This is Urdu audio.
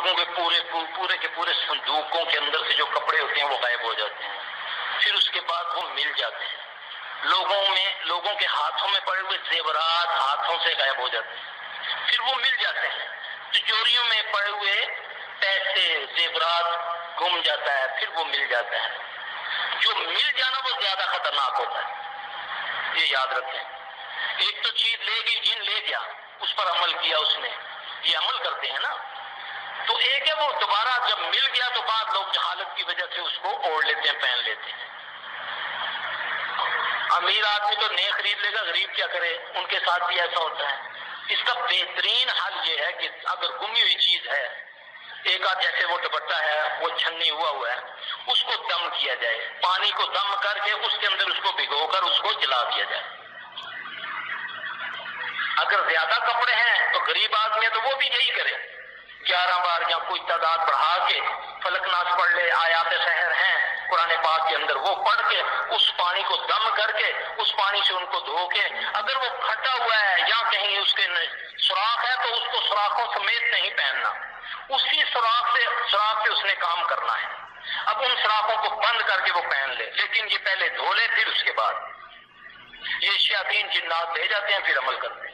لوگوں کے پورے کے پورے صندوقوں کے اندر سے جو کپڑے ہوتے ہیں وہ غائب ہو جاتے ہیں. پھر اس کے بعد وہ مل جاتے ہیں. لوگوں کے ہاتھوں میں پڑے ہوئے زیورات ہاتھوں سے غائب ہو جاتے ہیں. پھر وہ مل جاتے ہیں. تجوریوں میں پڑے ہوئے پیسے زیورات گم جاتا ہے. پھر وہ مل جاتا ہے. جو مل جانا وہ زیادہ خطرناک ہوتا ہے، یہ یاد رکھیں. ایک تو چیز لے گئی، جن لے گیا، اس پر عمل کیا اس نے، یہ عمل کرتے ہیں نا. تو ایک ہے وہ دوبارہ جب مل گیا تو بعد لوگ جہالت کی وجہ سے اس کو اوڑھ لیتے ہیں، پہن لیتے ہیں. امیر آدمی تو نئے خرید لے گا، غریب کیا کرے؟ ان کے ساتھ بھی ایسا ہوتا ہے. اس کا بہترین حل یہ ہے کہ اگر گمی ہوئی چیز ہے، ایک آدھ جیسے وہ دوپٹہ ہے وہ چھنی ہوا ہے، اس کو دم کیا جائے، پانی کو دم کر کے اس کے اندر اس کو بھگو کر اس کو جلا دیا جائے. اگر زیادہ کپڑے ہیں تو غریب آدمی ہے تو وہ بھی یہی کرے، 11 بار یا کوئی تعداد بڑھا کے فلک ناس پڑھ لے. آیات سحر ہیں قرآن پاک کے اندر، وہ پڑھ کے اس پانی کو دم کر کے اس پانی سے ان کو دھو کے، اگر وہ پھٹا ہوا ہے یا کہیں اس کے سوراخ ہے تو اس کو سوراخوں سمیت نہیں پہننا، اسی سوراخ سے اس نے کام کرنا ہے. اب ان سوراخوں کو بند کر کے وہ پہن لے، لیکن یہ پہلے دھو لے، پھر اس کے بعد. یہ شیاطین جنات لے جاتے ہیں، پھر عمل کرتے ہیں.